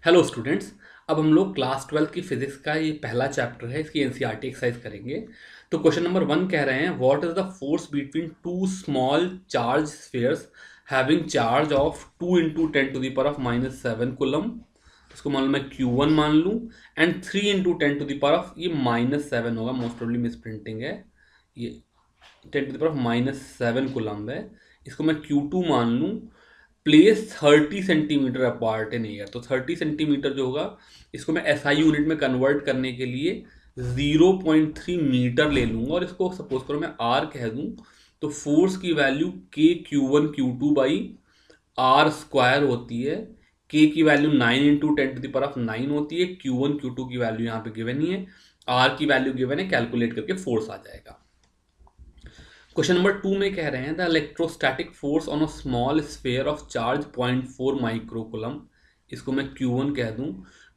Hello students. अब हम लोग क्लास 12 की फिजिक्स का ये पहला चैप्टर है, इसकी एनसीईआरटी एक्सरसाइज करेंगे। तो क्वेश्चन नंबर 1 कह रहे हैं, what is the force between two small charge spheres having charge of 2 into ten to the power of -7 coulomb. इसको मान लो मैं Q1 मान लूँ, and 3 into ten to the power of, ये -7 होगा, मोस्ट प्रोबेबली मिस प्रिंटिंग है, ये 10 to the power of -7 coulomb है। इसको मैं Q2 मान लूँ, place 30 centimetre apart in air. तो 30 सेंटीमीटर जो होगा, इसको मैं एसआई यूनिट में कन्वर्ट करने के लिए 0.3 मीटर ले लूंगा, और इसको सपोज करो मैं आर कह दूं। तो फोर्स की वैल्यू के Q1 Q2 by R square होती है। के की value 9 into ten to the power of 9 होती है। Q1 Q2 की वैल्यू यहाँ पे गिवन ही है, आर की वैल्यू गिवन है, कैलकुलेट करके फोर्स आ जाएगा। क्वेश्चन नंबर 2 में कह रहे हैं, the electrostatic force on a small sphere of charge 0.4 microcoulomb, इसको मैं Q1 कह दूं,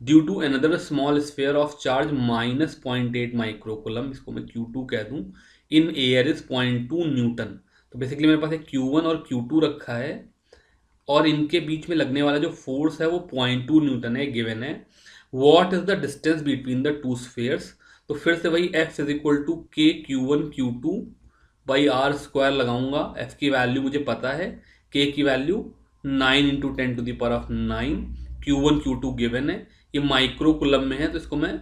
due to another small sphere of charge -0.8 microcoulomb, इसको मैं Q2 कह दूं, इन एयर इज 0.2 न्यूटन। तो बेसिकली मेरे पास एक Q1 और Q2 रखा है, और इनके बीच में लगने वाला जो फोर्स है वो 0.2 न्यूटन है, गिवन है। What is the distance between the two spheres. तो फिर से वही F is equal to K Q1 Q2 by R square लगाऊंगा। एफ की वैल्यू मुझे पता है, के की value 9 into ten to the power of 9, Q1 Q2 given है, ये माइक्रो कुलम में है, तो इसको मैं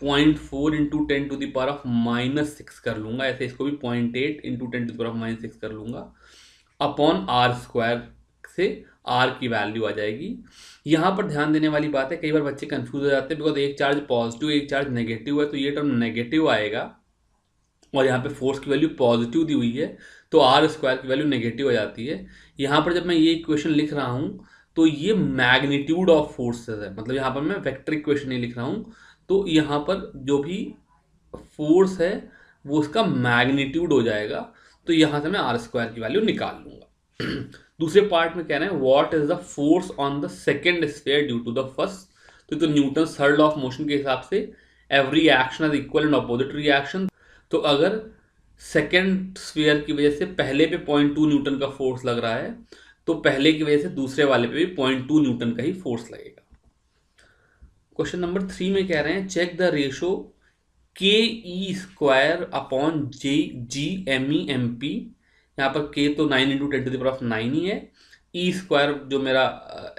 0.4 into ten to the power of -6 कर लूंगा। ऐसे इसको भी 0.8 into ten to the power of -6 कर लूंगा, अपॉन आर स्क्वायर से आर की वैल्यू आ जाएगी। यहां पर ध्यान देने वाली बात है, कई बार बच्चे कंफ्यूज हो जाते हैं, बिकॉज एक चार्ज पॉजिटिव एक चार्ज नेगेटिव है, तो ये टर्म नेगेटिव आएगा, और यहाँ पे फोर्स की वैल्यू पॉजिटिव दी हुई है, तो आर स्क्वायर की वैल्यू नेगेटिव हो जाती है। यहाँ पर जब मैं ये इक्वेशन लिख रहा हूँ, तो ये मैग्नीट्यूड ऑफ फोर्सेस है, मतलब यहाँ पर मैं वेक्टर इक्वेशन नहीं लिख रहा हूँ। तो यहाँ पर जो भी फोर्स है वो उसका मैग्नीट्यूड हो जाएगा, तो यहाँ से मैं आर स्क्वायर की वैल्यू निकाल लूंगा। दूसरे पार्ट में कह रहे हैं, what is the force on the second sphere due to the first. तो Newton third law of motion के हिसाब से every action is equal and opposite reaction. तो अगर सेकेंड स्फीयर की वजह से पहले पे 0.2 न्यूटन का फोर्स लग रहा है, तो पहले की वजह से दूसरे वाले पे भी 0.2 न्यूटन का ही फोर्स लगेगा। क्वेश्चन नंबर 3 में कह रहे हैं, check the ratio K E square upon J G M E M P. यहाँ पर के तो 9 into ten to the power of 9 ही है। ई स्क्वायर जो मेरा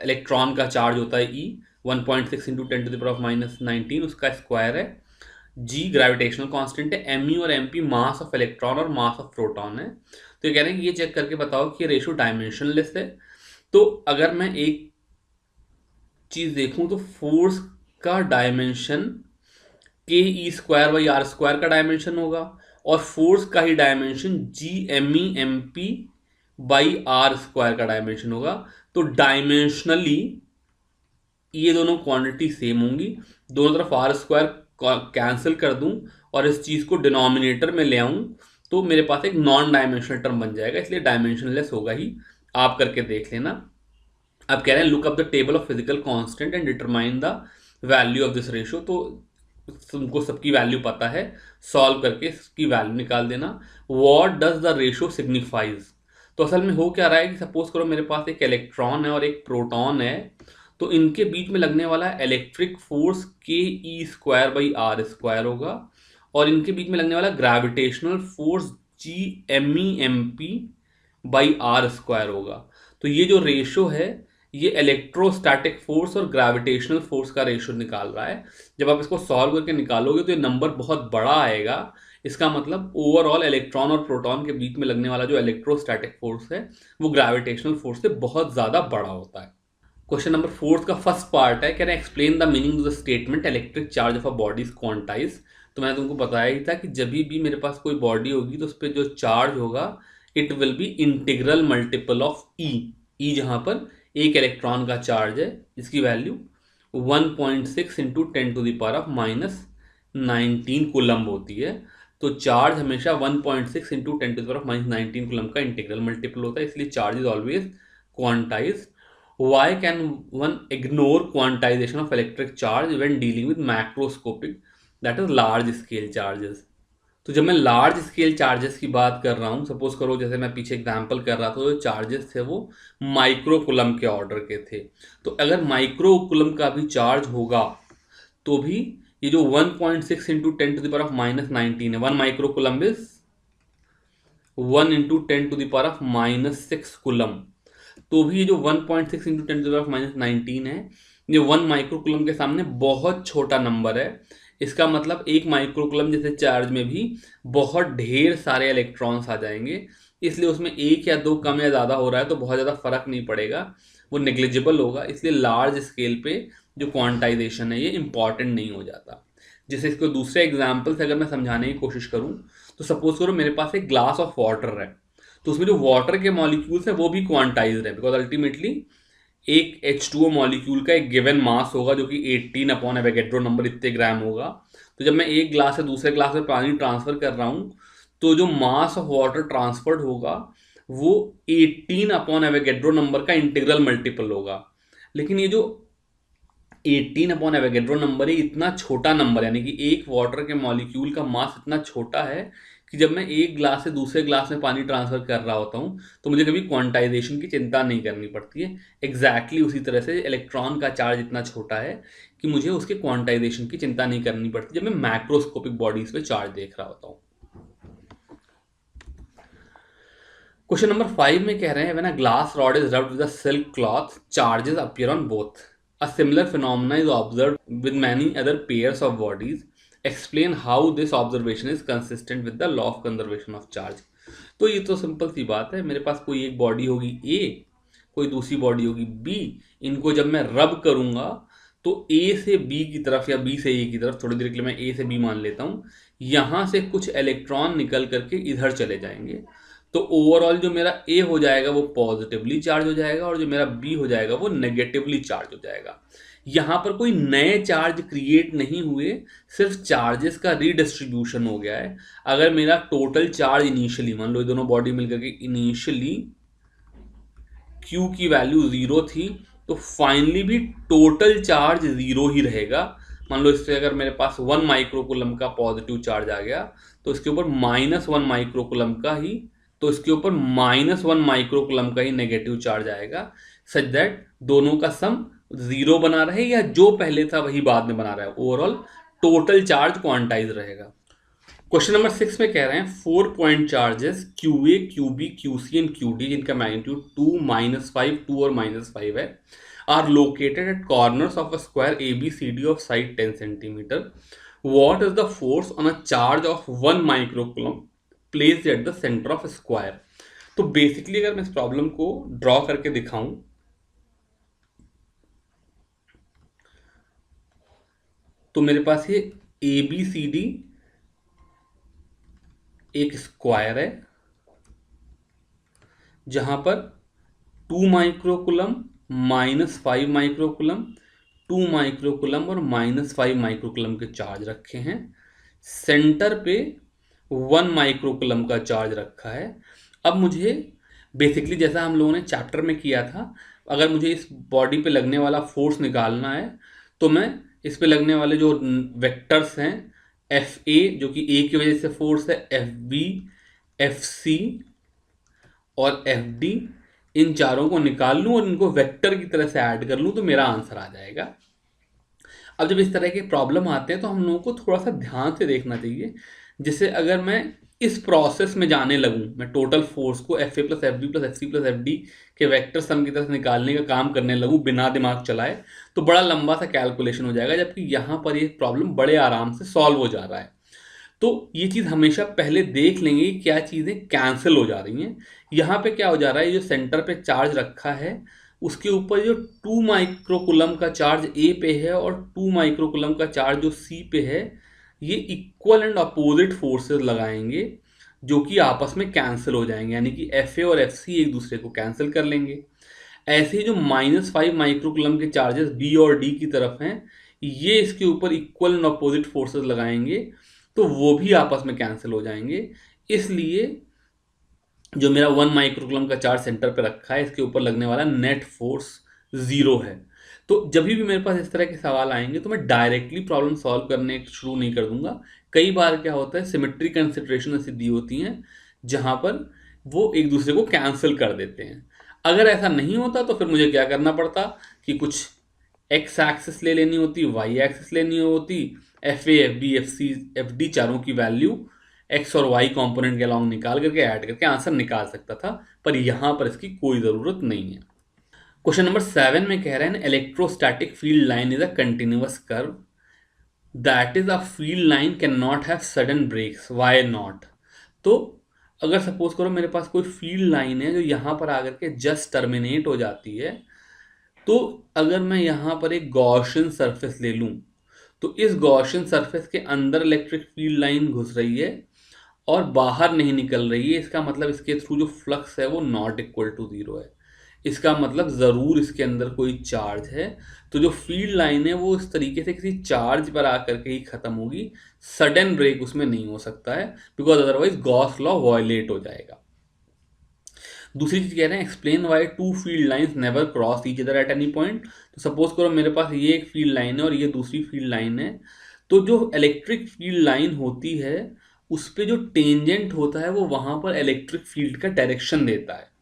इलेक्ट्रॉन का चार्ज होता है, E 1.6 into ten to the power of -19, उसका स्क्वायर है। जी ग्रेविटेशनल कांस्टेंट है, एम यू और M P mass of electron और मास ऑफ प्रोटॉन है। तो ये कह रहे हैं कि ये चेक करके बताओ कि ये रेशो डायमेंशनलेस है। तो अगर मैं एक चीज देखूं, तो फोर्स का dimension K E square by R square का डायमेंशन होगा, और फोर्स का ही dimension G M E M P by R square का डायमेंशन होगा। तो डायमेंशनली ये दोनों क्वांटिटी सेम होंगी। दोनों तरफ आर स्क्वायर कैंसिल कर दूं और इस चीज को डिनोमिनेटर में ले आऊं, तो मेरे पास एक नॉन डायमेंशनल टर्म बन जाएगा, इसलिए डायमेंशनलेस होगा ही। आप करके देख लेना। अब कह रहे हैं, look up the table of physical constant and determine the value of this ratio. तो तुमको सबकी वैल्यू पता है, सॉल्व करके इसकी वैल्यू निकाल देना। What does the ratio signifies. तो असल में हो क्या रहा है कि सपोज करो मेरे पास एक इलेक्ट्रॉन है और एक प्रोटॉन है, तो इनके बीच में लगने वाला electric force K E square by R square होगा, और इनके बीच में लगने वाला gravitational force G M E M P by R square होगा। तो ये जो रेशो है, ये इलेक्ट्रोस्टैटिक फोर्स और ग्रेविटेशनल फोर्स का रेशो निकाल रहा है। जब आप इसको सॉल्व करके निकालोगे तो ये नंबर बहुत बड़ा आएगा। इसका मतलब ओवरऑल इलेक्ट्रॉन और प्रोटॉन के बीच में लगने वाला जो इलेक्ट्रोस्टैटिक फोर्स है, वो ग्रेविटेशनल फोर्स से बहुत ज्यादा बड़ा होता है। क्वेश्चन नंबर 4 का फर्स्ट पार्ट है, can explain the meaning of the statement electric charge of a body is quantize. तो मैंने तुमको बताया ही था कि जब भी मेरे पास कोई बॉडी होगी, तो उस पर जो चार्ज होगा, it will be integral multiple of E. E जहां पर एक इलेक्ट्रॉन का चार्ज है, जिसकी value 1.6 into ten to the power of -19 coulomb होती है। तो चार्ज हमेशा 1.6 into ten to the power of -19 coulomb का इंटीग्रल मल्टीपल होता है, इसलिए charge is always quantize. Why can one ignore quantization of electric charge when dealing with macroscopic, that is large scale charges? तो जब मैं large scale charges की बात कर रहा हूँ, सपोज करो जैसे मैं पीछे एग्जांपल कर रहा था, तो चार्जेस थे वो माइक्रो कुलम के ऑर्डर के थे। तो अगर माइक्रो कुलम का भी चार्ज होगा तो भी ये जो 1.6 इंटू 10⁻⁻19 है, 1 micro coulomb is 1 into 10⁻⁻6 coulomb. तो भी ये जो 1.6 इंटू 10⁻⁻19 है, ये 1 माइक्रो कुलम के सामने बहुत छोटा नंबर है। इसका मतलब 1 माइक्रो कुलम जैसे चार्ज में भी बहुत ढेर सारे इलेक्ट्रॉन्स आ जाएंगे, इसलिए उसमें एक या दो कम या ज़्यादा हो रहा है तो बहुत ज़्यादा फर्क नहीं पड़ेगा, वो नेग्लिजिबल होगा। इसलिए लार्ज स्केल पे जो क्वांटाइजेशन है ये इंपॉर्टेंट नहीं हो जाता। जैसे इसको दूसरे एग्जाम्पल से अगर मैं समझाने की कोशिश करूं, तो सपोज करो मेरे पास एक ग्लास ऑफ वाटर है, तो उसमें जो वाटर के मॉलिक्यूल्स है वो भी क्वांटाइज्ड है, बिकॉज अल्टीमेटली एक H2O मॉलिक्यूल का एक गिवन मास होगा जो कि 18/एवोगैड्रो नंबर इतने ग्राम होगा। तो जब मैं एक ग्लास से दूसरे ग्लास में पानी ट्रांसफर कर रहा हूँ, तो जो मास ऑफ वाटर ट्रांसफर्ड होगा वो 18/एवोगैड्रो नंबर का इंटीग्रल मल्टीपल होगा। लेकिन ये जो 18/एवोगैड्रो नंबर है इतना छोटा नंबर, यानी कि एक वाटर के मॉलिक्यूल का मास इतना छोटा है कि जब मैं एक ग्लास से दूसरे ग्लास में पानी ट्रांसफर कर रहा होता हूँ तो मुझे कभी क्वांटाइजेशन की चिंता नहीं करनी पड़ती है। एग्जैक्टली उसी तरह से इलेक्ट्रॉन का चार्ज इतना छोटा है कि मुझे उसके क्वांटाइजेशन की चिंता नहीं करनी पड़ती जब मैं मैक्रोस्कोपिक बॉडीज पे चार्ज देख रहा होता हूँ। क्वेश्चन नंबर 5 में कह रहे हैं when a glass rod is rubbed with a silk cloth charges appear on both. A similar phenomena is observed with many other pairs of bodies. Explain how this observation is consistent with the law of conservation of charge. तो ये तो simple सी बात है, मेरे पास कोई एक body होगी ए, कोई दूसरी बॉडी होगी बी। इनको जब मैं रब करूंगा तो ए से बी की तरफ या बी से ए की तरफ, थोड़ी देर के लिए मैं ए से बी मान लेता हूं, यहां से कुछ इलेक्ट्रॉन निकल करके इधर चले जाएंगे। तो ओवरऑल जो मेरा ए हो जाएगा वो पॉजिटिवली चार्ज हो जाएगा और जो मेरा बी हो जाएगा वो नेगेटिवली चार्ज हो जाएगा। यहां पर कोई नए चार्ज क्रिएट नहीं हुए, सिर्फ चार्जेस का रीडिस्ट्रीब्यूशन हो गया है। अगर मेरा टोटल चार्ज इनिशियली, मान लो ये दोनों बॉडी मिलकर के इनिशियली Q की वैल्यू 0 थी, तो फाइनली भी टोटल चार्ज 0 ही रहेगा। मान लो इससे अगर मेरे पास 1 माइक्रोकुलम का पॉजिटिव चार्ज आ गया तो इसके ऊपर -1 माइक्रोकुलम का ही, तो इसके ऊपर -1 माइक्रोकुलम का ही नेगेटिव चार्ज आएगा, सच दैट दोनों का सम 0 बना रहे या जो पहले था वही बाद में बना रहा है। ओवरऑल टोटल चार्ज क्वांटाइज रहेगा। क्वेश्चन नंबर 6 में कह रहे हैं 4 point charges QA, QB, QC and QD जिनका मैग्नीट्यूड 2, -5, 2 और -5 है, are located at corners of a square ABCD of side 10 centimetre. What is the force on a charge of 1 microcoulomb placed at the centre of square. तो basically अगर मैं इस problem को draw करके दिखाऊं, तो मेरे पास ये ABCD एक स्क्वायर है जहां पर 2 माइक्रोकुलम, -5 माइक्रोकुलम, 2 माइक्रोकुलम और -5 माइक्रोकुलम के चार्ज रखे हैं। सेंटर पे 1 माइक्रोकुलम का चार्ज रखा है। अब मुझे बेसिकली जैसा हम लोगों ने चैप्टर में किया था, अगर मुझे इस बॉडी पे लगने वाला फोर्स निकालना है तो मैं इस पे लगने वाले जो वेक्टर्स हैं FA जो कि A की वजह से फोर्स है, FB, FC और FD, इन चारों को निकाल लूं और इनको वेक्टर की तरह से ऐड कर लूं तो मेरा आंसर आ जाएगा। अब जब इस तरह के प्रॉब्लम आते हैं तो हम लोगों को थोड़ा सा ध्यान से देखना चाहिए। जैसे अगर मैं इस प्रोसेस में जाने लगूं, मैं टोटल फोर्स को FA + FB + FC + FD के वेक्टर सम की तरह से निकालने का काम करने लगूं बिना दिमाग चलाए, तो बड़ा लंबा सा कैलकुलेशन हो जाएगा, जबकि यहां पर ये प्रॉब्लम बड़े आराम से सॉल्व हो जा रहा है। तो ये चीज़ हमेशा पहले देख लेंगे कि क्या चीज़ें कैंसिल हो जा रही हैं। यहाँ पे क्या हो जा रहा है, ये जो सेंटर पे चार्ज रखा है उसके ऊपर जो 2 माइक्रोकुलम का चार्ज ए पे है और 2 माइक्रोकुलम का चार्ज जो सी पे है, ये इक्वल एंड अपोजिट फोर्सेस लगाएंगे जो कि आपस में कैंसिल हो जाएंगे, यानी कि FA और FC एक दूसरे को कैंसिल कर लेंगे। ऐसे ही जो -5 माइक्रोकुलम के चार्जेस B और D की तरफ हैं, ये इसके ऊपर इक्वल एंड अपोजिट फोर्सेस लगाएंगे तो वो भी आपस में कैंसिल हो जाएंगे। इसलिए जो मेरा 1 माइक्रोकुलम का चार्ज सेंटर पे रखा है इसके ऊपर लगने वाला नेट फोर्स 0 है। तो जब भी मेरे पास इस तरह के सवाल आएंगे तो मैं डायरेक्टली प्रॉब्लम सॉल्व करने शुरू नहीं कर दूंगा, कई बार क्या होता है, सिमेट्री कंसिडरेशन ऐसी दी होती हैं जहां पर वो एक दूसरे को कैंसिल कर देते हैं। अगर ऐसा नहीं होता तो फिर मुझे क्या करना पड़ता कि कुछ एक्स एक्सिस ले लेनी होती, वाई एक्सिस लेनी होती, F A, F B, F C, F D चारों की वैल्यू एक्स और वाई कंपोनेंट के अलॉन्ग निकाल करके ऐड करके आंसर निकाल सकता था, पर यहां पर इसकी कोई जरूरत नहीं है। क्वेश्चन नंबर 7 में कह रहे हैं electrostatic field line is a continuous curve that is a field line can not have sudden breaks, why not. तो अगर सपोज करो मेरे पास कोई फील्ड लाइन है जो यहां पर आकर के जस्ट टर्मिनेट हो जाती है, तो अगर मैं यहां पर एक गॉसियन सरफेस ले लूं, तो इस गॉसियन सरफेस के अंदर इलेक्ट्रिक फील्ड लाइन घुस रही है और बाहर नहीं निकल रही है, इसका मतलब इसके थ्रू जो फ्लक्स है वो नॉट इक्वल टू जीरो है। इसका मतलब ज़रूर इसके अंदर कोई चार्ज है। तो जो फील्ड लाइन है वो इस तरीके से किसी चार्ज पर आकर के ही ख़त्म होगी, सडन ब्रेक उसमें नहीं हो सकता है, because otherwise Gauss law violate हो जाएगा। दूसरी चीज कह रहे हैं explain why two field lines never cross each other at any point. तो सपोज करो मेरे पास ये एक फील्ड लाइन है और ये दूसरी फील्ड लाइन है, तो जो इलेक्ट्रिक फील्ड लाइन होती है उस पे जो टेंजेंट होता है वो वहां पर इलेक्ट्रिक फील्ड का डायरेक्शन देता है।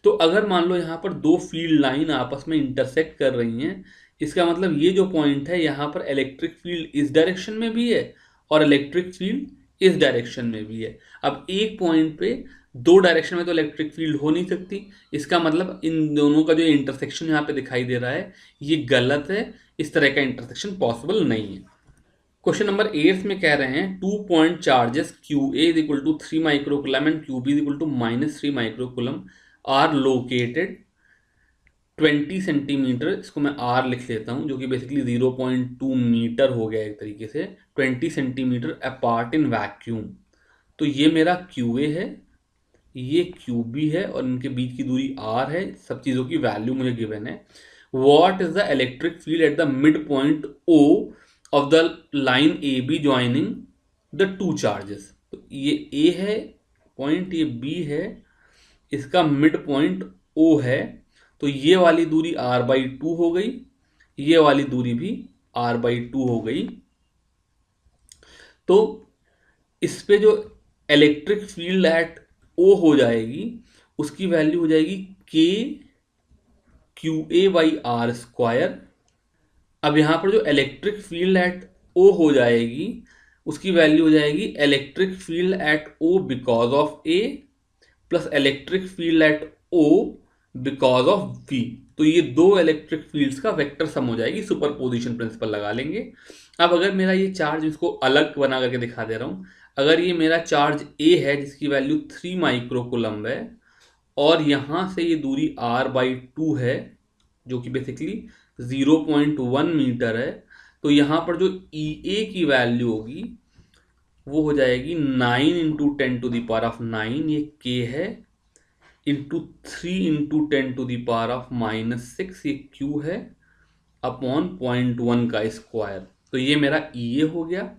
तो अगर मान लो यहाँ पर दो फील्ड लाइन आपस में इंटरसेक्ट कर रही हैं, इसका मतलब ये जो पॉइंट है यहाँ पर इलेक्ट्रिक फील्ड इस डायरेक्शन में भी है और इलेक्ट्रिक फील्ड इस डायरेक्शन में भी है। अब एक पॉइंट पे दो डायरेक्शन में तो इलेक्ट्रिक फील्ड हो नहीं सकती, इसका मतलब इन दोनों का जो इंटरसेक्शन यहाँ पे दिखाई दे रहा है ये गलत है, इस तरह का इंटरसेक्शन पॉसिबल नहीं है। क्वेश्चन नंबर 8 में कह रहे हैं 2 point charges Q A is equal to 3 microcoulomb and Q B is equal to -3 microcoulomb are located 20 centimetre, इसको मैं आर लिख लेता हूं जो कि बेसिकली 0.2 मीटर हो गया एक तरीके से, 20 सेंटीमीटर अपार्ट इन वैक्यूम। तो ये मेरा क्यू ए है, ये क्यू बी है और इनके बीच की दूरी आर है, सब चीज़ों की वैल्यू मुझे गिवन है। What is the electric field at the mid point O of the line A B joining the two charges. तो ये ए है पॉइंट, ये बी है, इसका मिड पॉइंट ओ है, तो ये वाली दूरी r/2 हो गई, ये वाली दूरी भी r/2 हो गई। तो इस पे जो इलेक्ट्रिक फील्ड एट ओ हो जाएगी उसकी वैल्यू हो जाएगी k QA/r²। अब यहां पर जो इलेक्ट्रिक फील्ड एट ओ हो जाएगी उसकी वैल्यू हो जाएगी electric field at O because of A plus electric field at O because of B. तो ये दो इलेक्ट्रिक फील्ड्स का वेक्टर सम हो जाएगी, सुपरपोजिशन प्रिंसिपल लगा लेंगे। अब अगर मेरा ये चार्ज, इसको अलग बना करके दिखा दे रहा हूं, अगर ये मेरा चार्ज ए है जिसकी वैल्यू 3 माइक्रोकुलम है और यहां से ये दूरी r/2 है जो कि बेसिकली 0.1 मीटर है, तो यहां पर जो ई ए की वैल्यू होगी वो हो जाएगी 9 इंटू 10⁻⁹, ये k है, इंटू 3 इंटू 10⁻⁻�6, ये q है, अपॉन 0.1 का स्क्वायर। तो ये मेरा E A हो गया।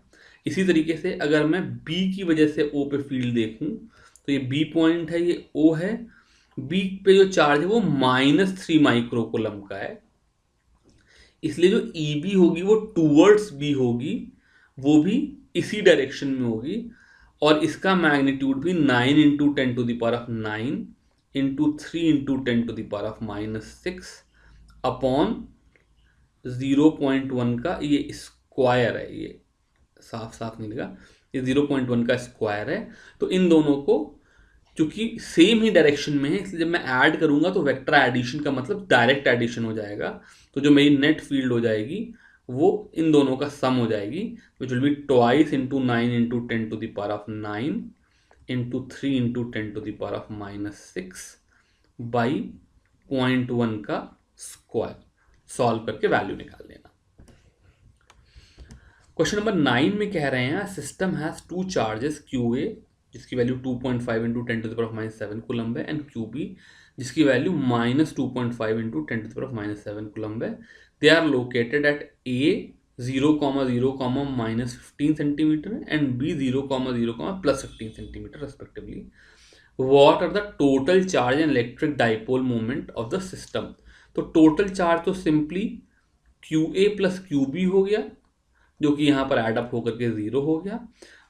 इसी तरीके से अगर मैं B की वजह से O पे फील्ड देखूं तो ये B पॉइंट है, ये O है, B पे जो चार्ज है वो -3 माइक्रोकुलम का है, इसलिए जो EB होगी वो टूवर्ड्स B होगी, वो भी इसी डायरेक्शन में होगी, और इसका मैग्नीट्यूड भी 9 इंटू 10⁹ इंटू 3 इंटू 10⁻⁻6 अपॉन 0.1 का ये स्क्वायर है, ये साफ साफ नहीं लगा, ये 0.1 का स्क्वायर है। तो इन दोनों को क्योंकि सेम ही डायरेक्शन में है इसलिए जब मैं ऐड करूंगा तो वेक्टर एडिशन का मतलब डायरेक्ट एडिशन हो जाएगा। तो जो मेरी नेट फील्ड हो जाएगी वो इन दोनों का सम हो जाएगी, which will be twice into 9 into 10⁹ into 3 into 10⁻⁻6 by 0.1 का स्क्वायर। सॉल्व करके वैल्यू निकाल लेना। क्वेश्चन नंबर 9 में कह रहे हैं system has two charges QA जिसकी वैल्यू 2.5 इंटू 10⁻⁷ कूलम्ब है एंड QB जिसकी वैल्यू -2.5 इंटू 10⁻⁷ कूलम्ब है। They are located at A 0,0, -15 centimetre and B 0,0, +15 centimetre respectively. What are the total charge and electric dipole moment of the system? तो total charge तो simply QA plus QB हो गया जो कि यहां पर add up होकर के 0 हो गया,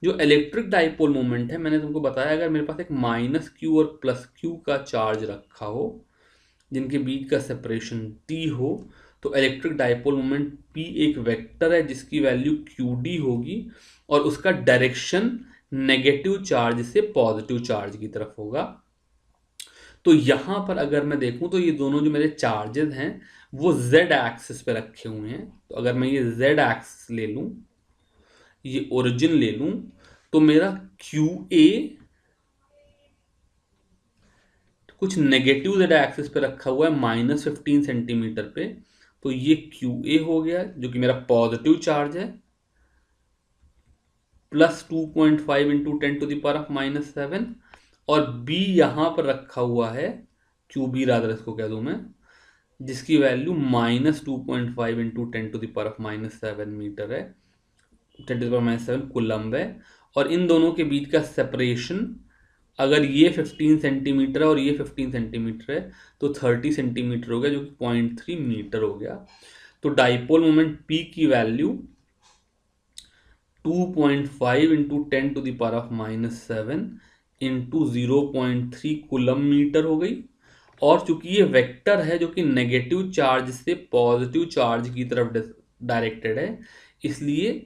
जो इलेक्ट्रिक डाइपोल मोमेंट है, मैंने तुमको बताया अगर मेरे पास एक माइनस क्यू और प्लस क्यू का चार्ज रखा हो जिनके बीच का सेपरेशन टी हो, तो इलेक्ट्रिक डाइपोल मोमेंट पी एक वेक्टर है जिसकी वैल्यू क्यू डी होगी और उसका डायरेक्शन नेगेटिव चार्ज से पॉजिटिव चार्ज की तरफ होगा। तो यहां पर अगर मैं देखूं तो ये दोनों जो मेरे चार्जेस हैं वो जेड एक्सिस पे रखे हुए हैं। तो अगर मैं ये जेड एक्सिस ले लूं, ये ओरिजिन ले लूं, तो मेरा क्यू ए कुछ नेगेटिव जेड एक्सिस पे रखा हुआ है -15 सेंटीमीटर पे। तो ये क्यू ए हो गया जो कि मेरा पॉजिटिव चार्ज है, +2.5 इंटू 10⁻⁻7। और बी यहां पर रखा हुआ है, क्यू बी रादर इसको कह दूं मैं, जिसकी वैल्यू -2.5 इंटू 10⁻⁻7 मीटर है, 10⁻⁻7 कुलम्ब है। और इन दोनों के बीच का सेपरेशन, अगर ये 15 सेंटीमीटर है और ये 15 सेंटीमीटर है तो 30 सेंटीमीटर हो गया जो कि 0.3 मीटर हो गया। तो डाइपोल मोमेंट P की value 2.5 into 10⁻⁻7 into 0.3 coulomb metre हो गई। और चूंकि ये वेक्टर है जो कि नेगेटिव चार्ज से पॉजिटिव चार्ज की तरफ डायरेक्टेड है, इसलिए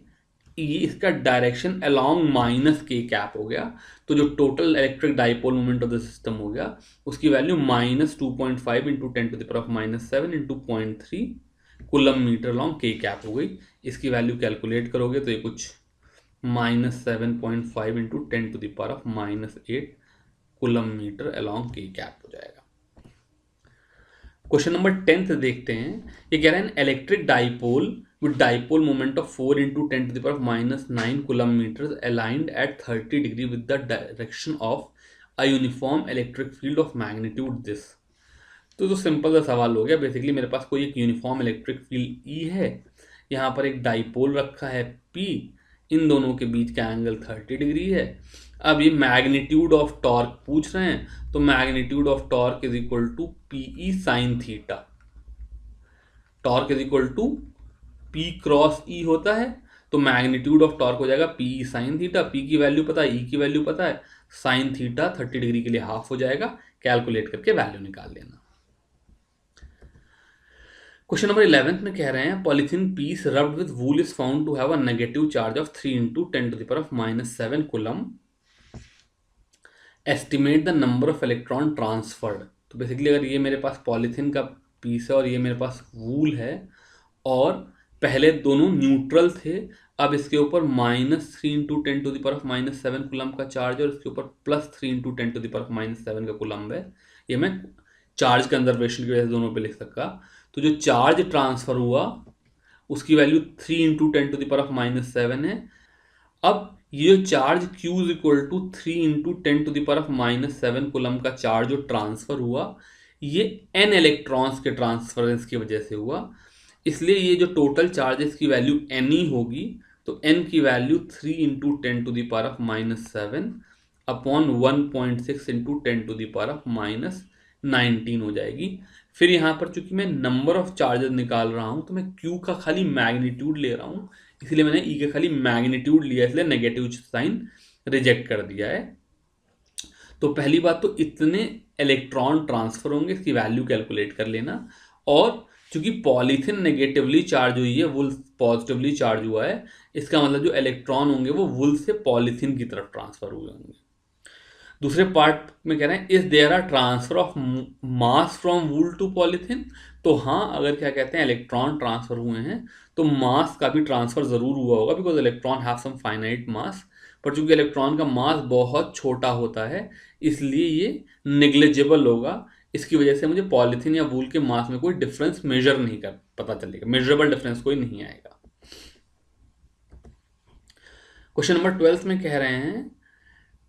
ये इसका direction along minus K cap हो गया। तो जो total electric dipole moment of the system हो गया उसकी value -2.5 into 10⁻⁻7 into 0.3 coulomb metre along K cap हो गई। इसकी वैल्यू कैलकुलेट करोगे तो ये कुछ -7.5 into 10⁻⁻8 coulomb metre along K cap हो जाएगा। क्वेश्चन नंबर 10 देखते हैं। ये कह रहे हैं electric dipole with dipole moment of 4 into 10⁻⁹ coulomb meters aligned at 30 degree with the direction of a uniform electric field of magnitude this। तो simple सा सवाल हो गया। बेसिकली मेरे पास कोई एक यूनिफॉर्म इलेक्ट्रिक फील्ड ई है, यहाँ पर एक डाइपोल रखा है पी, इन दोनों के बीच का एंगल 30 डिग्री है। अब ये मैग्नीट्यूड ऑफ टॉर्क पूछ रहे हैं, तो magnitude of torque is equal to P E sine theta. Torque is equal to P cross E होता है, तो मैग्नीट्यूड ऑफ टॉर्क हो जाएगा P साइन थीटा। P की वैल्यू पता है, E की वैल्यू पता है, साइन थीटा 30 डिग्री के लिए हाफ हो जाएगा। कैलकुलेट करके वैल्यू निकाल लेना। क्वेश्चन नंबर 11 में कह रहे हैं polythene piece rubbed with wool is found to have a negative charge of 3 into 10⁻⁻7 coulomb. Estimate the number of electron transferred. तो बेसिकली अगर ये मेरे पास पॉलिथीन का पीस है और ये मेरे पास वूल है और पहले दोनों न्यूट्रल थे, अब इसके ऊपर -3 इंटू 10⁻⁻7 कुलम्ब का चार्ज है और इसके ऊपर +3 इंटू 10⁻⁻7 का कुलम्ब है। ये मैं चार्ज कंजर्वेशन की वजह से दोनों पे लिख सका। तो जो चार्ज ट्रांसफर हुआ उसकी वैल्यू 3 इंटू 10⁻⁻7 है। अब ये charge Q is equal to 3 into 10⁻⁻7 coulomb का चार्ज जो ट्रांसफर हुआ, ये n इलेक्ट्रॉन्स के ट्रांसफरेंस की वजह से हुआ, इसलिए ये जो टोटल चार्जेस की वैल्यू n ही होगी। तो n की वैल्यू 3 इंटू 10⁻⁻7 अपॉन 1.6 इंटू 10⁻⁻19 हो जाएगी। फिर यहाँ पर चूंकि मैं नंबर ऑफ चार्जेस निकाल रहा हूँ तो मैं Q का खाली मैग्नीट्यूड ले रहा हूँ, इसलिए मैंने E का खाली मैग्नीट्यूड लिया, इसलिए नेगेटिव साइन रिजेक्ट कर दिया है। तो पहली बात तो इतने इलेक्ट्रॉन ट्रांसफर होंगे, इसकी वैल्यू कैलकुलेट कर लेना। और चूंकि पॉलीथिन नेगेटिवली चार्ज हुई है, वुल पॉजिटिवली चार्ज हुआ है, इसका मतलब जो इलेक्ट्रॉन होंगे वो वुल से पॉलीथिन की तरफ ट्रांसफर हुए होंगे। दूसरे पार्ट में कह रहे हैं is there are transfer of mass from wool to polythene. तो हाँ, अगर क्या कहते हैं इलेक्ट्रॉन ट्रांसफर हुए हैं तो मास का भी ट्रांसफर जरूर हुआ होगा, because electron have some finite mass. पर चूंकि इलेक्ट्रॉन का मास बहुत छोटा होता है इसलिए ये निग्लिजिबल होगा। इसकी वजह से मुझे पॉलीथिन या वूल के मास में कोई डिफरेंस मेजर नहीं कर पता चलेगा, मेजरेबल डिफरेंस कोई नहीं आएगा। क्वेश्चन नंबर 12 में कह रहे हैं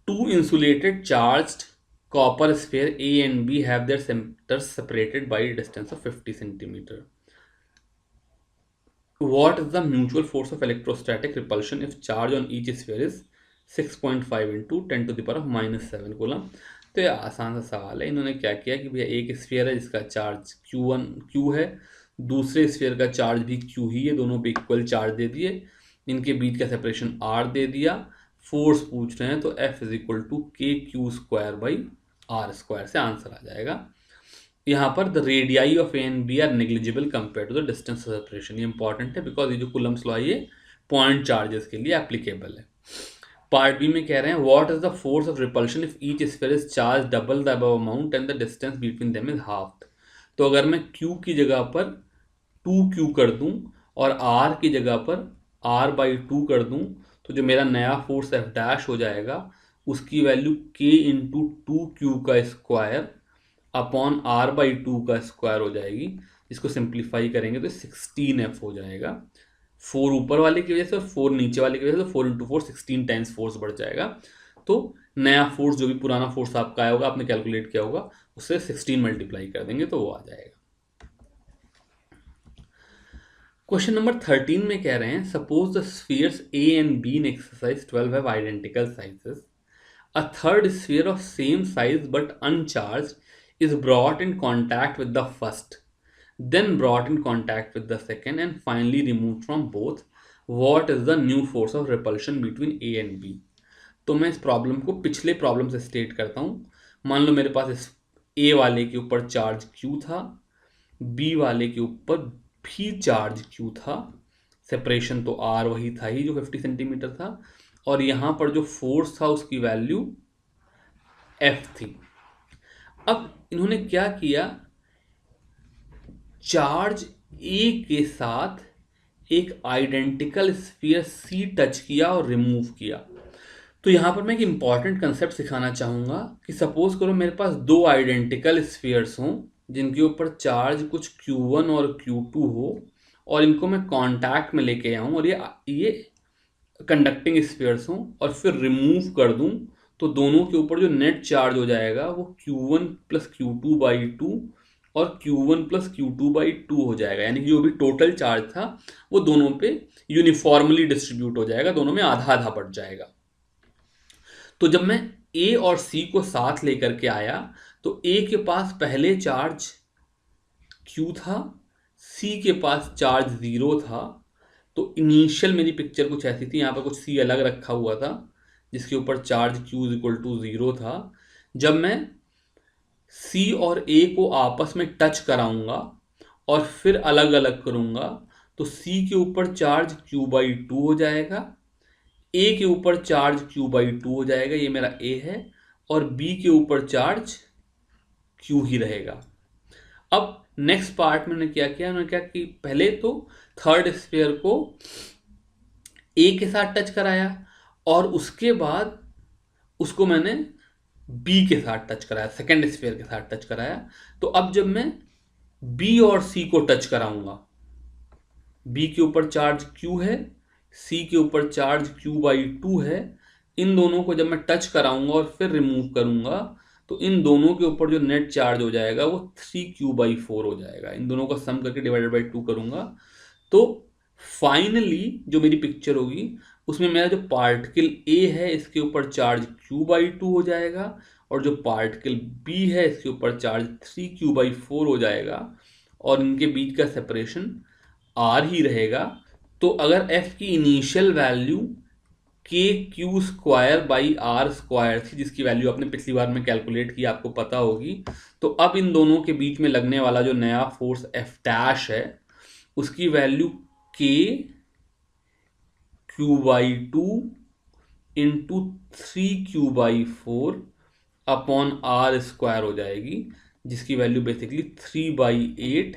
two insulated charged copper sphere A and B have their centers separated by a distance of 50 centimeter. What is the mutual force of electrostatic repulsion if charge on each sphere is 6.5 into 10⁻⁻7 coulomb. तो ये आसान सा सवाल है। इन्होंने क्या किया कि भैया एक स्फीयर है जिसका चार्ज Q है, दूसरे स्फीयर का चार्ज भी Q ही है, दोनों पे इक्वल चार्ज दे दिए, इनके बीच का सेपरेशन R दे दिया। फोर्स पूछ रहे हैं तो F is equal to K Q square by R square से आंसर आ जाएगा। यहाँ पर the radii of A and B are negligible compare to the distance of separation. ये इंपॉर्टेंट है बिकॉज ये जो कूलम्स लॉ है ये पॉइंट चार्जेस के लिए एप्लीकेबल है। पार्ट बी में कह रहे हैं what is the force of repulsion if each sphere is charge double the above amount and the distance between them is half. तो अगर मैं Q की जगह पर 2Q कर दूं और R की जगह पर R/2 कर दूं तो जो मेरा नया फोर्स F डैश हो जाएगा उसकी वैल्यू K इंटू 2Q का स्क्वायर अपॉन R/2 का स्क्वायर हो जाएगी। इसको सिंप्लीफाई करेंगे तो 16F हो जाएगा। 4 ऊपर वाले की वजह से और 4 नीचे वाले की वजह से 4 इंटू 4 16 टाइम्स फोर्स बढ़ जाएगा। तो नया फोर्स जो भी पुराना फोर्स आपका आया होगा आपने कैलकुलेट किया होगा उससे 16 मल्टीप्लाई कर देंगे तो वो आ जाएगा। क्वेश्चन नंबर 13 में कह रहे हैं suppose the spheres A and be in exercise 12 have identical sizes. A third sphere of same size but uncharged is brought in contact with the first, then brought in contact with the second, and finally removed from both. What is the new force of repulsion between A and B? तो मैं इस problem को पिछले problem से state करता हूँ। मान लो मेरे पास इस A वाले के ऊपर चार्ज Q था, B वाले के ऊपर भी चार्ज Q था, सेपरेशन तो R वही था ही जो 50 सेंटीमीटर था, और यहां पर जो फोर्स था उसकी वैल्यू F थी। अब इन्होंने क्या किया, चार्ज A के साथ एक आइडेंटिकल स्फीयर C टच किया और रिमूव किया। तो यहां पर मैं एक इंपॉर्टेंट कंसेप्ट सिखाना चाहूंगा कि सपोज करो मेरे पास दो आइडेंटिकल स्फीयर्स हों जिनके ऊपर चार्ज कुछ Q1 और Q2 हो और इनको मैं कांटेक्ट में लेके आऊं और ये कंडक्टिंग स्फीयर्स हों और फिर रिमूव कर दूं तो दोनों के यूपर जो नेट चार्ज हो जाएगा वो Q1 प्लस Q2/2 और Q1 प्लस Q2/2 हो जाएगा। यानी कि जो भी टोटल चार्ज था वो दोनों पे यूनिफॉर्मली डिस्ट्रीब्यूट हो जाएगा, दोनों में आधा आधा बढ़ जाएगा। तो जब मैं A और C को साथ लेकर के आया तो A के पास पहले चार्ज Q था, C के पास चार्ज 0 था। तो इनिशियल मेरी पिक्चर कुछ ऐसी थी, यहाँ पर कुछ C अलग रखा हुआ था जिसके ऊपर charge Q is equal to 0 था। जब मैं C और A को आपस में टच कराऊंगा और फिर अलग अलग करूंगा तो C के ऊपर चार्ज Q/2 हो जाएगा, A के ऊपर चार्ज Q/2 हो जाएगा, ये मेरा A है, और B के ऊपर चार्ज Q ही रहेगा। अब नेक्स्ट पार्ट में क्या किया, उन्होंने क्या कि पहले तो थर्ड स्फीयर को A के साथ टच कराया और उसके बाद उसको मैंने B के साथ टच कराया, सेकेंड स्फीयर के साथ टच कराया। तो अब जब मैं B और C को टच कराऊंगा, B के ऊपर चार्ज Q है, C के ऊपर चार्ज Q/2 है, इन दोनों को जब मैं टच कराऊंगा और फिर रिमूव करूंगा तो इन दोनों के ऊपर जो नेट चार्ज हो जाएगा वो 3Q/4 हो जाएगा। इन दोनों का सम करके डिवाइडेड बाई 2 करूंगा तो फाइनली जो मेरी पिक्चर होगी उसमें मेरा जो पार्टिकल A है इसके ऊपर चार्ज Q/2 हो जाएगा और जो पार्टिकल B है इसके ऊपर चार्ज 3Q/4 हो जाएगा और इनके बीच का सेपरेशन R ही रहेगा। तो अगर F की इनिशियल वैल्यू KQ² थी जिसकी वैल्यू आपने पिछली बार में कैलकुलेट की आपको पता होगी, तो अब इन दोनों के बीच में लगने वाला जो नया फोर्स F डैश है उसकी value KQ/2 into 3Q/4 upon R² हो जाएगी जिसकी वैल्यू बेसिकली 3/8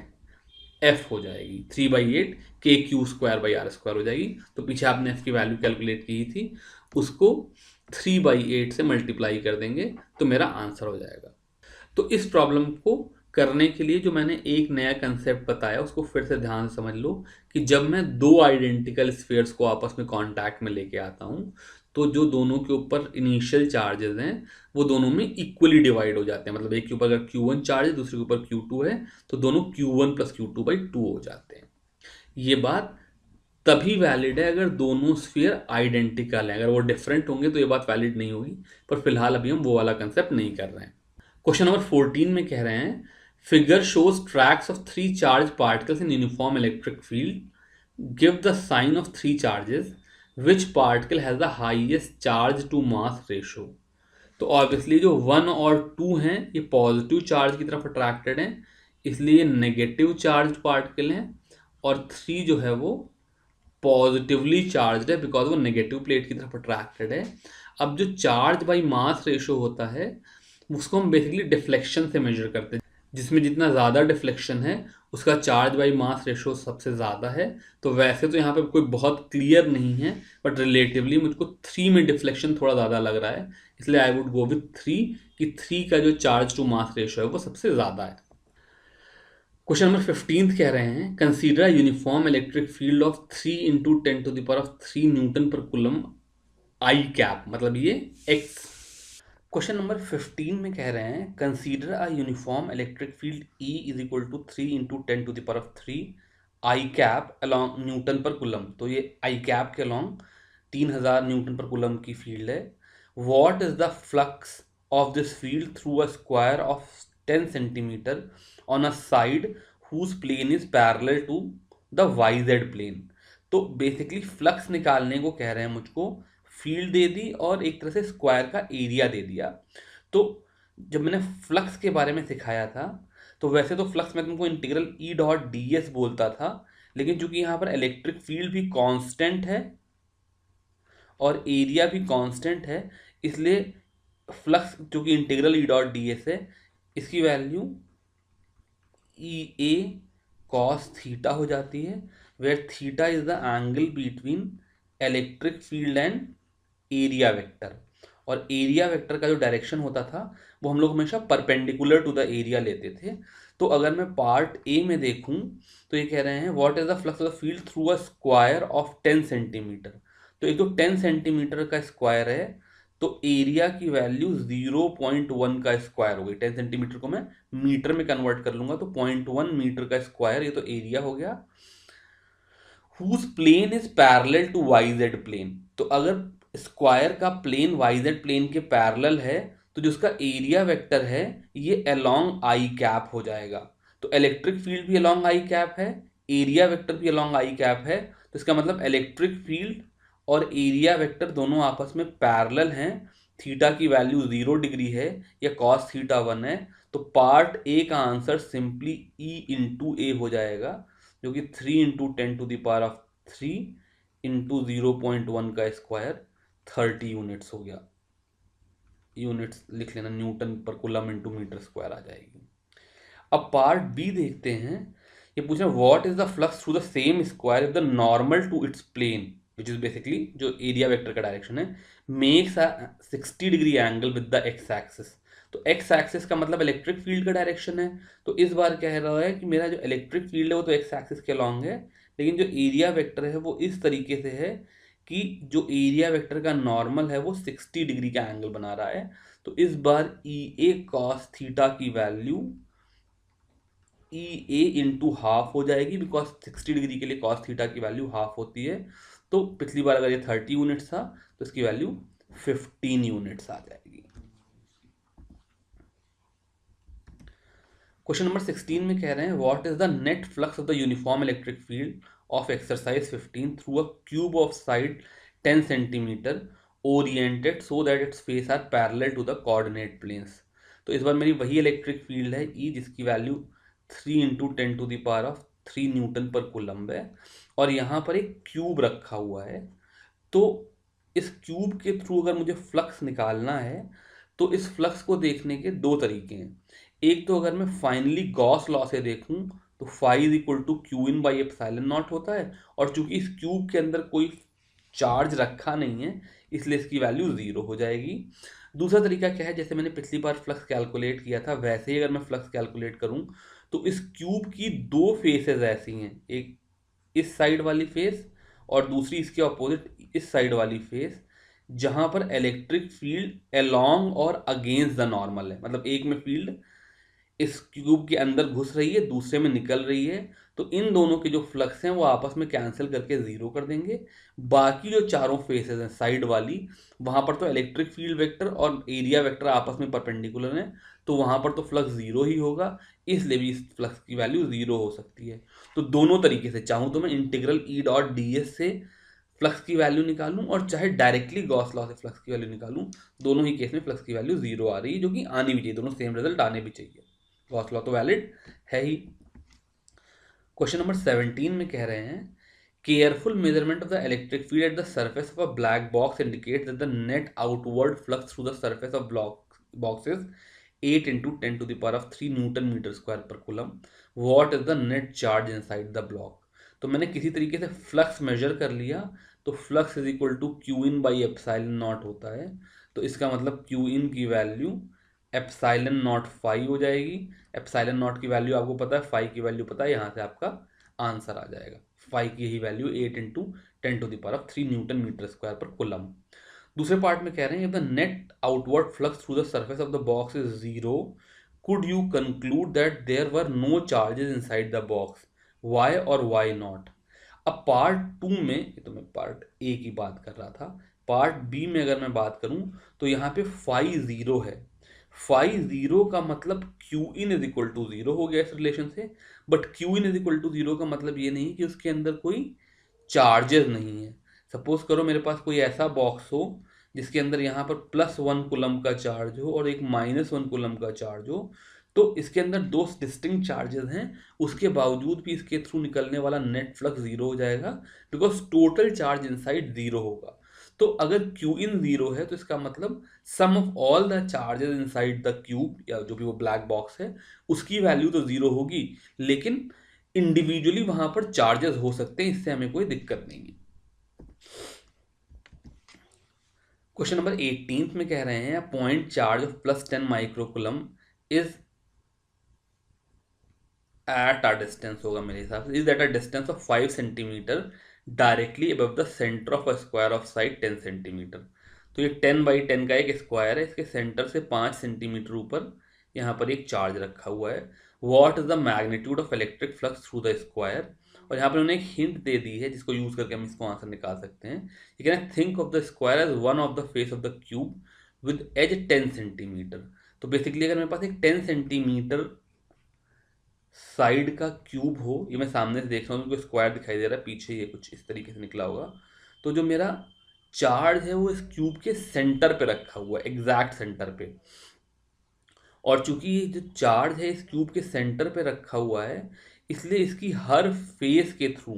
F हो जाएगी, 3/8 KQ²/R² हो जाएगी। तो पीछे आपने F की वैल्यू कैलकुलेट की थी उसको 3/8 से मल्टीप्लाई कर देंगे तो मेरा आंसर हो जाएगा। तो इस प्रॉब्लम को करने के लिए जो मैंने एक नया कंसेप्ट बताया उसको फिर से ध्यान से समझ लो कि जब मैं दो आइडेंटिकल स्फीयर्स को आपस में कांटेक्ट में लेके आता हूं तो जो दोनों के ऊपर इनिशियल चार्जेस हैं वो दोनों में इक्वली डिवाइड हो जाते हैं। मतलब एक के ऊपर अगर Q1 चार्ज है दूसरे के ऊपर Q2 है तो दोनों Q1 प्लस Q2/2 हो जाते हैं। ये बात तभी वैलिड है अगर दोनों स्फीयर आइडेंटिकल हैं, अगर वो डिफरेंट होंगे तो ये बात वैलिड नहीं होगी, पर फिलहाल अभी हम वो वाला कंसेप्ट नहीं कर रहे हैं। क्वेश्चन नंबर 14 में कह रहे हैं figure shows tracks of 3 charge particles in uniform electric field, give the sign of 3 charges, which particle has the highest charge to mass ratio. तो ऑब्वियसली जो 1 और 2 हैं ये पॉजिटिव चार्ज की तरफ अट्रैक्टेड हैं, इसलिए नेगेटिव चार्ज पार्टिकल हैं, और 3 जो है वो पॉजिटिवली चार्ज है बिकॉज वो नेगेटिव प्लेट की तरफ अट्रैक्टेड है। अब जो चार्ज बाई मास रेशो होता है उसको हम बेसिकली डिफ्लेक्शन से मेजर करते हैं, जिसमें जितना ज़्यादा डिफ्लेक्शन है उसका चार्ज बाई मास रेशो सबसे ज़्यादा है। तो वैसे तो यहाँ पे कोई बहुत क्लियर नहीं है, बट रिलेटिवली मुझको 3 में डिफ्लेक्शन थोड़ा ज़्यादा लग रहा है, इसलिए आई वुड गो विथ 3 कि 3 का जो चार्ज टू मास रेशो है वो सबसे ज़्यादा है। क्वेश्चन नंबर 15 कह रहे हैं consider uniform electric field of 3 into 10⁻³ Newton per coulomb I cap, मतलब ये एक्स। क्वेश्चन नंबर 15 में कह रहे हैं consider a uniform electric field E is equal to 3 into 10⁻³ I cap along newton per coulomb. तो ये आई कैप के along 3000 newton per coulomb की फील्ड है। What is the flux of this field through a square of 10 centimetre on a side whose plane is parallel to the YZ plane. तो basically flux निकालने को कह रहे हैं मुझको, फील्ड दे दी और एक तरह से स्क्वायर का एरिया दे दिया। तो जब मैंने फ्लक्स के बारे में सिखाया था तो वैसे तो फ्लक्स मैं तुमको इंटीग्रल E.ds बोलता था, लेकिन चूंकि यहाँ पर इलेक्ट्रिक फील्ड भी कांस्टेंट है और एरिया भी कांस्टेंट है, इसलिए फ्लक्स जो कि इंटीग्रल E.ds है इसकी वैल्यू EA cos थीटा हो जाती है, where theta is the angle between electric field and area vector. और एरिया वेक्टर का जो डायरेक्शन होता था वो हम लोग हमेशा परपेंडिकुलर टू द एरिया लेते थे। तो अगर मैं पार्ट ए में देखूं तो ये कह रहे हैं what is the flux of the field through a square of 10 centimetre. तो एक जो 10 सेंटीमीटर का स्क्वायर है तो एरिया की वैल्यू 0.1 का स्क्वायर हो गई। 10 सेंटीमीटर को मैं मीटर में कन्वर्ट कर लूंगा तो 0.1 मीटर का स्क्वायर, ये तो एरिया हो गया। Whose plane is parallel to YZ plane. तो अगर स्क्वायर का प्लेन YZ प्लेन के पैरेलल है तो जो उसका एरिया वेक्टर है ये अलोंग आई कैप हो जाएगा। तो इलेक्ट्रिक फील्ड भी अलोंग आई कैप है, एरिया वेक्टर भी अलोंग आई कैप है, तो इसका मतलब इलेक्ट्रिक फील्ड और एरिया वेक्टर दोनों आपस में पैरेलल हैं। थीटा की वैल्यू 0 डिग्री है या cos थीटा 1 है, तो पार्ट ए का आंसर सिंपली E इंटू ए हो जाएगा, जो कि 3 इंटू 10⁻³ इंटू 0.1 का स्क्वायर 30 यूनिट्स हो गया। यूनिट्स लिख लेना, Newton per coulomb into metre square आ जाएगी। अब पार्ट बी देखते हैं। ये पूछ रहे हैं what is the flux through the same square if the normal to its plane which is basically जो एरिया वेक्टर का डायरेक्शन है makes a 60 degree angle with the X axis. तो एक्स एक्सिस का मतलब इलेक्ट्रिक फील्ड का direction है। तो इस बार कह रहा है कि मेरा जो इलेक्ट्रिक फील्ड है वो तो एक्स एक्सिस के अलॉन्ग है, लेकिन जो एरिया वेक्टर है वो इस तरीके से है कि जो एरिया वेक्टर का नॉर्मल है वो 60 डिग्री का एंगल बना रहा है। तो इस बार ई ए कॉस थीटा की वैल्यू ई ए इंटू हाफ हो जाएगी, बिकॉज 60 डिग्री के लिए कॉस थीटा की वैल्यू हाफ होती है। तो पिछली बार अगर ये 30 यूनिट्स था तो इसकी वैल्यू 15 यूनिट्स आ जाएगी। क्वेश्चन नंबर 16 में कह रहे हैं what is the net flux of the uniform electric field of exercise 15 through a cube of side 10 centimetre oriented so that its face are parallel to the coordinate planes. तो इस बार मेरी वही electric field है ई, जिसकी value 3 into 10⁻³ Newton पर coulomb है, और यहाँ पर एक क्यूब रखा हुआ है। तो इस क्यूब के थ्रू अगर मुझे फ्लक्स निकालना है तो इस फ्लक्स को देखने के दो तरीके हैं। एक तो अगर मैं फाइनली गॉस लॉ से देखूं तो phi is equal to Q in by epsilon naught होता है, और चूंकि इस क्यूब के अंदर कोई चार्ज रखा नहीं है इसलिए इसकी वैल्यू 0 हो जाएगी। दूसरा तरीका क्या है, जैसे मैंने पिछली बार फ्लक्स कैलकुलेट किया था वैसे ही अगर मैं फ्लक्स कैलकुलेट करूं तो इस क्यूब की दो फेसेस ऐसी हैं, एक इस साइड वाली फेस और दूसरी इसके ऑपोजिट इस साइड वाली फेस, जहां पर इलेक्ट्रिक फील्ड अलोंग और अगेंस्ट द नॉर्मल है। मतलब एक में फील्ड इस क्यूब के अंदर घुस रही है, दूसरे में निकल रही है, तो इन दोनों के जो फ्लक्स हैं वो आपस में कैंसिल करके 0 कर देंगे। बाकी जो चारों फेसेस हैं साइड वाली, वहां पर तो इलेक्ट्रिक फील्ड वेक्टर और एरिया वेक्टर आपस में परपेंडिकुलर हैं, तो वहां पर तो फ्लक्स 0 ही होगा, इसलिए भी इस फ्लक्स की वैल्यू 0 हो सकती है। तो दोनों तरीके से चाहूँ तो मैं इंटीग्रल E.ds से फ्लक्स की वैल्यू निकालूं और चाहे डायरेक्टली गॉस लॉ से फ्लक्स की वैल्यू निकालूं, दोनों ही केस में फ्लक्स की वैल्यू 0 आ रही है, जो कि आनी भी चाहिए, दोनों सेम रिजल्ट आने भी चाहिए। गॉस लॉ तो वैलिड है ही। क्वेश्चन नंबर 17 में कह रहे हैं careful measurement of the electric field at the surface of a black box indicate that the net outward flux through the surface of box is 8 into 10 to the power of 3 newton metre square per coulomb. What is the net charge inside the block. तो मैंने किसी तरीके से flux major कर लिया, तो flux is equal to Q in by epsilon naught होता है। तो इसका मतलब क्यू इन की वैल्यू एप्साइलन नॉट फाई हो जाएगी। एप्साइलन नॉट की वैल्यू आपको पता है, फाई की वैल्यू पता है, यहाँ से आपका आंसर आ जाएगा। फाई की ही value 8 into 10 to the power of 3 newton metre square per coulomb. दूसरे पार्ट में कह रहे हैं the net outward flux through the surface of the box is 0, could you conclude that there were no charges inside the box, why और why not. अब part 2 में, ये तो मैं पार्ट ए की बात कर रहा था, पार्ट बी में अगर मैं बात करूं तो यहाँ पे फाई 0 है। फाई 0 का मतलब Q in is equal to 0 हो गया इस रिलेशन से, but Q in is equal to 0 का मतलब ये नहीं कि उसके अंदर कोई चार्जेस नहीं है। सपोज करो मेरे पास कोई ऐसा बॉक्स हो जिसके अंदर यहाँ पर +1 कूलम का चार्ज हो और एक -1 कूलम का चार्ज हो, तो इसके अंदर दो डिस्टिंक्ट चार्जेस हैं, उसके बावजूद भी इसके थ्रू निकलने वाला नेट फ्लक्स 0 हो जाएगा, बिकॉज टोटल चार्ज इनसाइड 0 होगा। तो अगर क्यू इन 0 है तो इसका मतलब sum of all the charges inside the cube, या जो भी वो ब्लैक बॉक्स है, उसकी वैल्यू तो 0 होगी, लेकिन इंडिविजुअली वहां पर चार्जेस हो सकते हैं, इससे हमें कोई दिक्कत नहीं है। क्वेश्चन नंबर 18 में कह रहे हैं point charge of +10 microcoulomb is at a distance, होगा मेरे हिसाब से, is at a distance of 5 centimetre directly above the centre of a square of side 10 centimetre. तो ये 10/10 का एक स्क्वायर है, इसके सेंटर से 5 सेंटीमीटर ऊपर यहाँ पर एक चार्ज रखा हुआ है। What is the magnitude of electric flux through the square. और यहाँ पर उन्होंने एक हिंट दे दी है जिसको यूज करके हम इसको आंसर निकाल सकते हैं। ये कहना है think of the square as one of the face of the cube with edge 10 centimetre. तो बेसिकली अगर मेरे पास एक 10 सेंटीमीटर साइड का क्यूब हो, ये मैं सामने से देख रहा हूँ, स्क्वायर दिखाई दे रहा है, पीछे ये कुछ इस तरीके से निकला होगा, तो जो मेरा चार्ज है वो इस क्यूब के सेंटर पे रखा हुआ है, एग्जैक्ट सेंटर पे। और चूंकि ये जो चार्ज है इस क्यूब के सेंटर पे रखा हुआ है, इसलिए इसकी हर फेस के थ्रू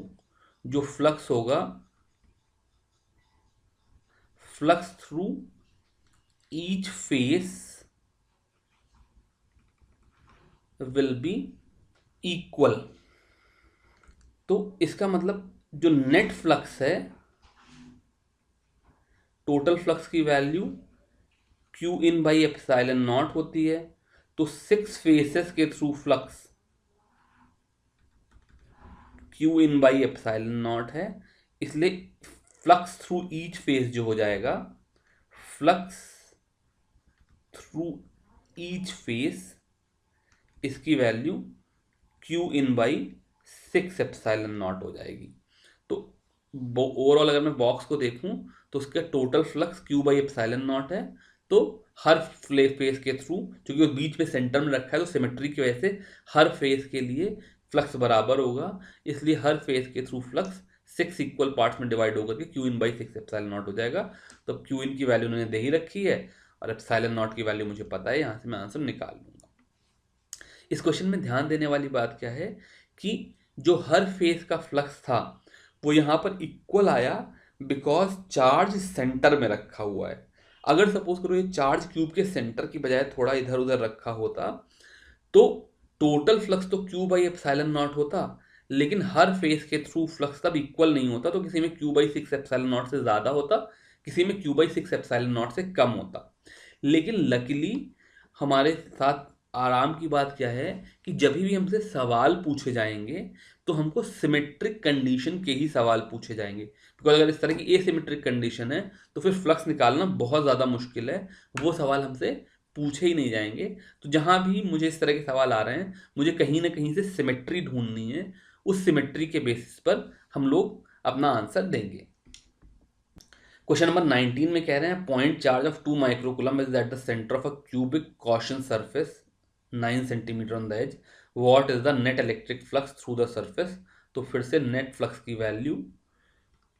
जो फ्लक्स होगा, flux through each face will be equal. तो इसका मतलब जो नेट फ्लक्स है, टोटल फ्लक्स की value Q in by epsilon not होती है। तो 6 फेसेस के through flux Q in by epsilon naught है, इसलिए फ्लक्स थ्रू ईच फेस जो हो जाएगा, फ्लक्स थ्रू ईच फेस, इसकी value Q in by 6 epsilon naught हो जाएगी। तो ओवरऑल अगर मैं बॉक्स को देखूं तो उसका total flux Q by epsilon naught है। तो हर फेस के थ्रू, क्योंकि वो बीच में सेंटर में रखा है, तो सिमेट्री की वजह से हर फेस के लिए फ्लक्स बराबर होगा, इसलिए हर फेस के थ्रू फ्लक्स 6 इक्वल पार्ट्स में डिवाइड होकर के Q in by 6 epsilon naught हो जाएगा। तो क्यू इन की वैल्यू उन्होंने दे ही रखी है और एप्सिलॉन नॉट की वैल्यू मुझे पता है, यहाँ से मैं आंसर निकाल लूंगा। इस क्वेश्चन में ध्यान देने वाली बात क्या है कि जो हर फेस का फ्लक्स था वो यहाँ पर इक्वल आया बिकॉज चार्ज सेंटर में रखा हुआ है। अगर सपोज करो ये चार्ज क्यूब के सेंटर की बजाय थोड़ा इधर उधर रखा होता तो टोटल फ्लक्स तो क्यू बाई एप्सिलॉन नॉट होता, लेकिन हर फेस के थ्रू फ्लक्स तब इक्वल नहीं होता। तो किसी में क्यू बाई 6 एप्सिलॉन नॉट से ज़्यादा होता, किसी में क्यू बाई 6 एप्सिलॉन नॉट से कम होता। लेकिन लकीली हमारे साथ आराम की बात क्या है कि जब भी हमसे सवाल पूछे जाएंगे तो हमको सिमेट्रिक कंडीशन के ही सवाल पूछे जाएंगे, बिकॉज अगर इस तरह की एसिमेट्रिक कंडीशन है तो फिर फ्लक्स निकालना बहुत ज़्यादा मुश्किल है, वो सवाल हमसे पूछे ही नहीं जाएंगे। तो जहाँ भी मुझे इस तरह के सवाल आ रहे हैं, मुझे कहीं ना कहीं से सिमेट्री ढूंढनी है, उस सिमेट्री के बेसिस पर हम लोग अपना आंसर देंगे। क्वेश्चन नंबर 19 में कह रहे हैं point charge of 2 microcoulomb is at the centre of a cubic Gaussian surface 9 centimetre on the edge, what is the net electric flux through the surface. तो फिर से नेट फ्लक्स की value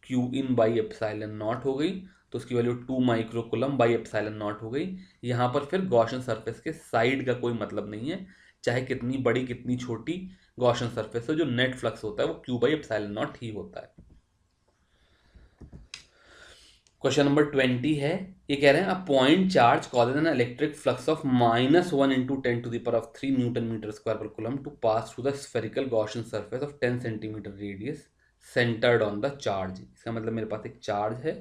Q in by epsilon naught हो गई, तो उसकी value 2 micro coulomb by epsilon naught हो गई। यहाँ पर फिर गॉसियन सरफेस के साइड का कोई मतलब नहीं है, चाहे कितनी बड़ी कितनी छोटी गॉसियन सरफेस हो, जो नेट फ्लक्स होता है वो क्यू बाई एप्सिलॉन नॉट ही होता है। क्वेश्चन नंबर 20 है, ये कह रहे हैं a point charge causes an electric flux of -1 × 10⁻³ newton metre square per coulomb to pass through the spherical Gaussian surface of 10 centimetre radius centred on the charge. इसका मतलब मेरे पास एक चार्ज है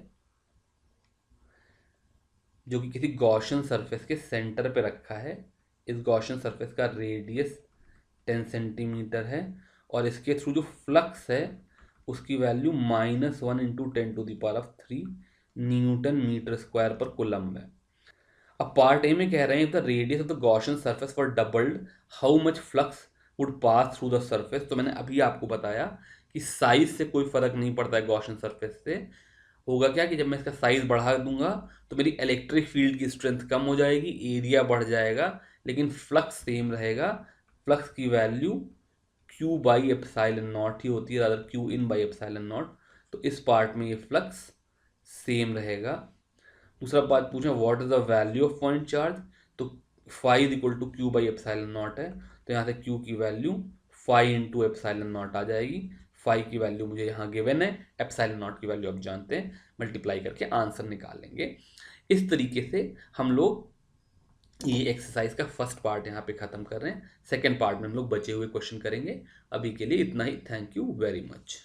जो कि किसी गॉसियन सरफेस के सेंटर पे रखा है। इस गॉसियन सरफेस का रेडियस 10 सेंटीमीटर है और इसके थ्रू जो फ्लक्स है उसकी value -1 × 10⁻³ newton metre square per coulomb है। अब पार्ट ए में कह रहे हैं the radius of the Gaussian surface for doubled how much flux would pass through the surface. तो मैंने अभी आपको बताया कि साइज से कोई फर्क नहीं पड़ता है गॉसियन सरफेस से। होगा क्या कि जब मैं इसका साइज बढ़ा दूंगा तो मेरी इलेक्ट्रिक फील्ड की स्ट्रेंथ कम हो जाएगी, एरिया बढ़ जाएगा, लेकिन फ्लक्स सेम रहेगा। फ्लक्स की value Q by epsilon not ही होती है, rather Q in by epsilon not. तो इस पार्ट में ये फ्लक्स सेम रहेगा। दूसरा बात पूछा what is the value of point charge, तो phi is equal to Q by epsilon naught है, तो यहाँ से क्यू की value phi into epsilon naught आ जाएगी। फाई की वैल्यू मुझे यहाँ गिवन है, एप्सिलॉन नॉट की वैल्यू आप जानते हैं, मल्टीप्लाई करके आंसर निकाल लेंगे। इस तरीके से हम लोग ये एक्सरसाइज का फर्स्ट पार्ट यहाँ पे खत्म कर रहे हैं। सेकेंड पार्ट में हम लोग बचे हुए क्वेश्चन करेंगे। अभी के लिए इतना ही। Thank you very much.